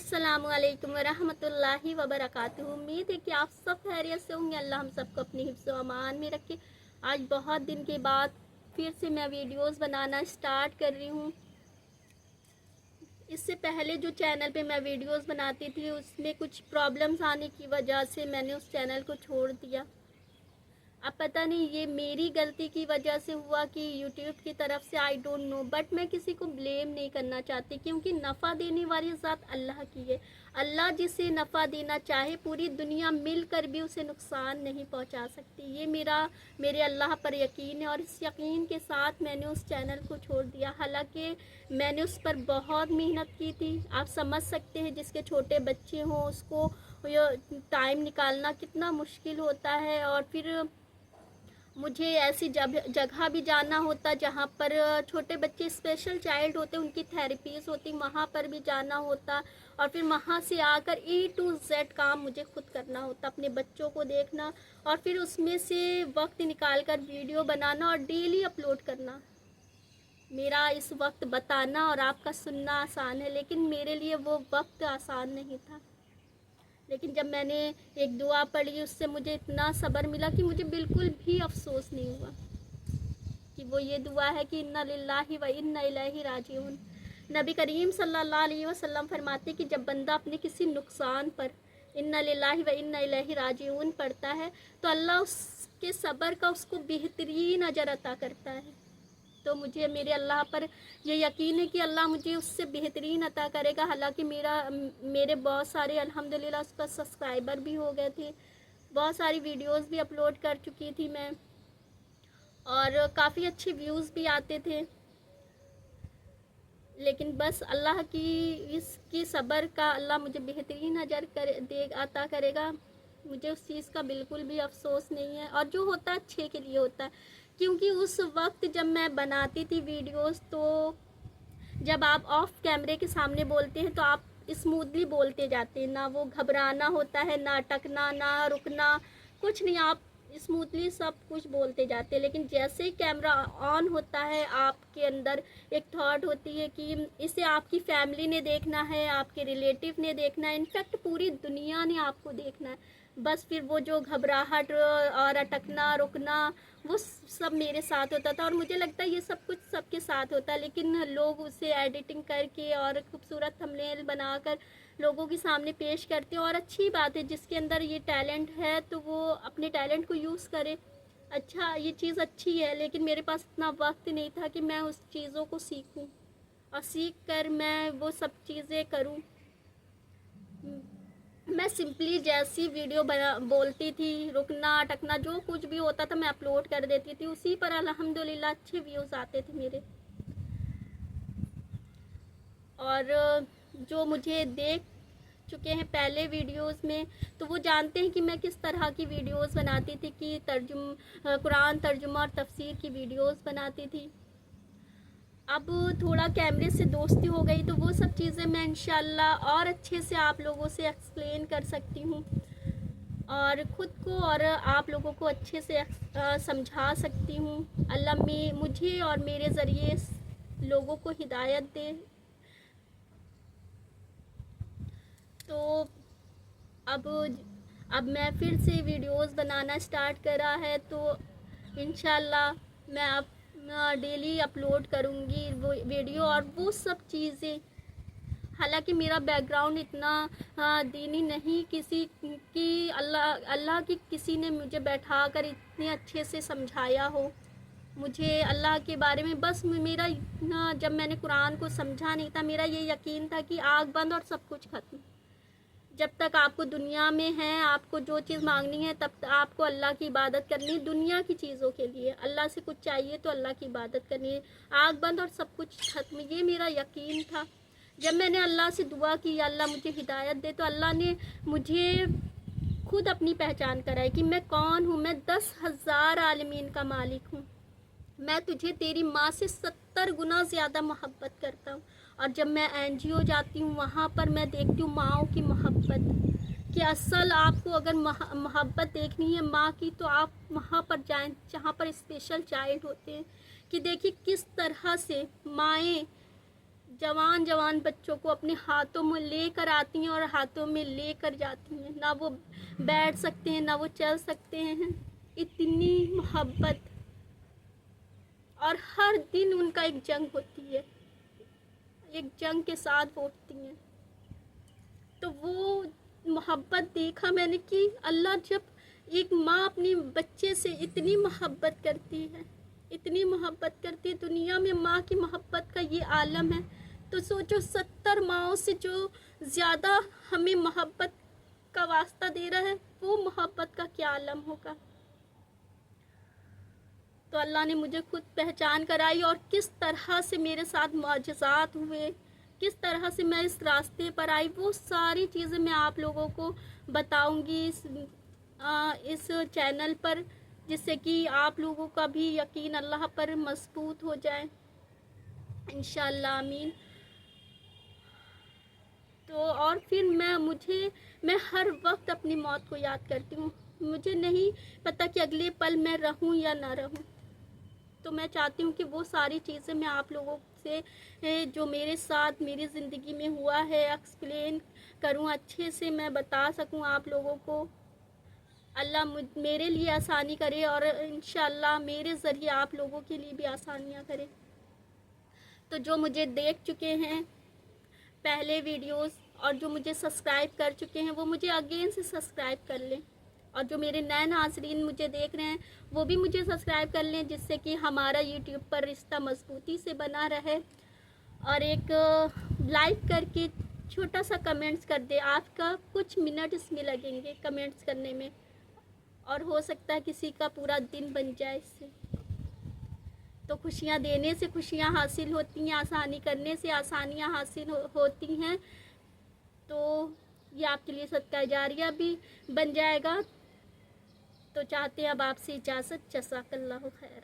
अस्सलामु अलैकुम वरहमतुल्लाहि वबरकातुहू। उम्मीद है कि आप सब खैरियत से होंगे। अल्लाह हम सबको अपनी हिफ्ज़ व अमान में रखे। आज बहुत दिन के बाद फिर से मैं वीडियोस बनाना स्टार्ट कर रही हूँ। इससे पहले जो चैनल पे मैं वीडियोस बनाती थी उसमें कुछ प्रॉब्लम्स आने की वजह से मैंने उस चैनल को छोड़ दिया। अब पता नहीं ये मेरी गलती की वजह से हुआ कि यूट्यूब की तरफ से, आई डोंट नो, बट मैं किसी को ब्लेम नहीं करना चाहती क्योंकि नफ़ा देने वाली ज़ात अल्लाह की है। अल्लाह जिसे नफ़ा देना चाहे पूरी दुनिया मिलकर भी उसे नुकसान नहीं पहुंचा सकती। ये मेरे अल्लाह पर यकीन है और इस यकीन के साथ मैंने उस चैनल को छोड़ दिया। हालांकि मैंने उस पर बहुत मेहनत की थी। आप समझ सकते हैं जिसके छोटे बच्चे हों उसको टाइम निकालना कितना मुश्किल होता है। और फिर मुझे ऐसी जगह भी जाना होता जहाँ पर छोटे बच्चे, स्पेशल चाइल्ड होते, उनकी थेरेपीज़ होती, वहाँ पर भी जाना होता। और फिर वहाँ से आकर A to Z काम मुझे खुद करना होता, अपने बच्चों को देखना और फिर उसमें से वक्त निकाल कर वीडियो बनाना और डेली अपलोड करना। मेरा इस वक्त बताना और आपका सुनना आसान है, लेकिन मेरे लिए वो वक्त आसान नहीं था। लेकिन जब मैंने एक दुआ पढ़ी उससे मुझे इतना सब्र मिला कि मुझे बिल्कुल भी अफसोस नहीं हुआ। कि वो ये दुआ है कि इन्ना लिल्लाहि व इन्ना इलैहि राजिऊन। नबी करीम सल्लल्लाहु अलैहि वसल्लम फरमाते कि जब बंदा अपने किसी नुकसान पर इन्ना लिल्लाहि व इन्ना इलैहि राजिऊन पढ़ता है तो अल्लाह उसके सब्र का उसको बेहतरीन अजर अता करता है। तो मुझे मेरे अल्लाह पर ये यकीन है कि अल्लाह मुझे उससे बेहतरीन अता करेगा। हालांकि मेरे बहुत सारे अल्हम्दुलिल्लाह उस पर सब्सक्राइबर भी हो गए थे, बहुत सारी वीडियोस भी अपलोड कर चुकी थी मैं और काफ़ी अच्छे व्यूज़ भी आते थे। लेकिन बस अल्लाह की इसकी सब्र का अल्लाह मुझे बेहतरीन अजर अता करेगा। मुझे उस चीज़ का बिल्कुल भी अफसोस नहीं है और जो होता है अच्छे के लिए होता है। क्योंकि उस वक्त जब मैं बनाती थी वीडियोस तो जब आप ऑफ कैमरे के सामने बोलते हैं तो आप स्मूथली बोलते जाते हैं, ना वो घबराना होता है, ना अटकना, ना रुकना, कुछ नहीं, आप स्मूथली सब कुछ बोलते जाते हैं। लेकिन जैसे ही कैमरा ऑन होता है आपके अंदर एक थॉट होती है कि इसे आपकी फैमिली ने देखना है, आपके रिलेटिव ने देखना है, इनफैक्ट पूरी दुनिया ने आपको देखना है। बस फिर वो जो घबराहट और अटकना रुकना वो सब मेरे साथ होता था और मुझे लगता है ये सब कुछ सबके साथ होता है। लेकिन लोग उसे एडिटिंग करके और खूबसूरत थंबनेल बनाकर लोगों के सामने पेश करते हैं और अच्छी बात है, जिसके अंदर ये टैलेंट है तो वो अपने टैलेंट को यूज़ करे। अच्छा, ये चीज़ अच्छी है, लेकिन मेरे पास इतना वक्त नहीं था कि मैं उस चीज़ों को सीखूं और सीख कर मैं वो सब चीज़ें करूं। मैं सिंपली जैसी वीडियो बोलती थी, रुकना अटकना जो कुछ भी होता था मैं अपलोड कर देती थी, उसी पर अल्हम्दुलिल्लाह अच्छे व्यूज़ आते थे मेरे। और जो मुझे देख चुके हैं पहले वीडियोस में तो वो जानते हैं कि मैं किस तरह की वीडियोस बनाती थी, कि कुरान तर्जुमा और तफसीर की वीडियोस बनाती थी। अब थोड़ा कैमरे से दोस्ती हो गई तो वो सब चीज़ें मैं इंशाल्लाह और अच्छे से आप लोगों से एक्सप्लेन कर सकती हूँ और ख़ुद को और आप लोगों को अच्छे से समझा सकती हूँ। अल्लाह मुझे और मेरे ज़रिए लोगों को हिदायत दे। तो अब मैं फिर से वीडियोस बनाना स्टार्ट करा है तो इंशाल्लाह मैं अब डेली अपलोड करूँगी वो वीडियो और वो सब चीज़ें। हालांकि मेरा बैकग्राउंड इतना दीनी नहीं, किसी की अल्लाह की किसी ने मुझे बैठाकर इतने अच्छे से समझाया हो मुझे अल्लाह के बारे में। बस मेरा इतना, जब मैंने कुरान को समझा नहीं था, मेरा ये यकीन था कि आग बंद और सब कुछ ख़त्म। जब तक आपको दुनिया में है, आपको जो चीज़ मांगनी है तब तक आपको अल्लाह की इबादत करनी है। दुनिया की चीज़ों के लिए अल्लाह से कुछ चाहिए तो अल्लाह की इबादत करनी है। आग बंद और सब कुछ ख़त्म, ये मेरा यकीन था। जब मैंने अल्लाह से दुआ की अल्लाह मुझे हिदायत दे, तो अल्लाह ने मुझे खुद अपनी पहचान कराई कि मैं कौन हूँ। मैं 10,000 आलमीन का मालिक हूँ। मैं तुझे तेरी माँ से 70 गुना ज़्यादा मोहब्बत करता हूँ। और जब मैं NGO जाती हूँ वहाँ पर मैं देखती हूँ माँओं की मोहब्बत, कि असल आपको अगर मोहब्बत देखनी है माँ की तो आप वहाँ पर जाएं जहाँ पर स्पेशल चाइल्ड होते हैं। कि देखिए किस तरह से माएँ जवान जवान बच्चों को अपने हाथों में ले कर आती हैं और हाथों में ले कर जाती हैं, ना वो बैठ सकते हैं ना वो चल सकते हैं। इतनी मोहब्बत, और हर दिन उनका एक जंग होती है, एक जंग के साथ वो उठती हैं। तो वो मोहब्बत देखा मैंने कि अल्लाह, जब एक माँ अपनी बच्चे से इतनी मोहब्बत करती है, इतनी मोहब्बत करती है, दुनिया में माँ की मोहब्बत का ये आलम है, तो सोचो 70 माँओं से जो ज़्यादा हमें मोहब्बत का वास्ता दे रहा है, वो मोहब्बत का क्या आलम होगा। तो अल्लाह ने मुझे खुद पहचान कराई, और किस तरह से मेरे साथ मुआजिज़ात हुए, किस तरह से मैं इस रास्ते पर आई, वो सारी चीज़ें मैं आप लोगों को बताऊंगी इस चैनल पर, जिससे कि आप लोगों का भी यकीन अल्लाह पर मजबूत हो जाए, इंशाअल्लाह, आमीन। तो और फिर मैं हर वक्त अपनी मौत को याद करती हूँ। मुझे नहीं पता कि अगले पल मैं रहूँ या ना रहूँ, तो मैं चाहती हूँ कि वो सारी चीज़ें मैं आप लोगों से जो मेरे साथ मेरी ज़िंदगी में हुआ है एक्सप्लेन करूँ, अच्छे से मैं बता सकूँ आप लोगों को। अल्लाह मेरे लिए आसानी करे, और इंशाअल्लाह मेरे ज़रिए आप लोगों के लिए भी आसानियाँ करे। तो जो मुझे देख चुके हैं पहले वीडियोस, और जो मुझे सब्सक्राइब कर चुके हैं, वो मुझे अगेन से सब्सक्राइब कर लें, और जो मेरे नए नाज़रीन मुझे देख रहे हैं वो भी मुझे सब्सक्राइब कर लें, जिससे कि हमारा यूट्यूब पर रिश्ता मजबूती से बना रहे। और एक लाइक करके छोटा सा कमेंट्स कर दे, आपका कुछ मिनट इसमें लगेंगे कमेंट्स करने में, और हो सकता है किसी का पूरा दिन बन जाए इससे। तो खुशियाँ देने से खुशियाँ हासिल होती हैं, आसानी करने से आसानियाँ हासिल होती हैं। तो ये आपके लिए सदका जारिया भी बन जाएगा। तो चाहते हैं अब आपसे इजाज़त, जज़ाकल्लाहु खैर।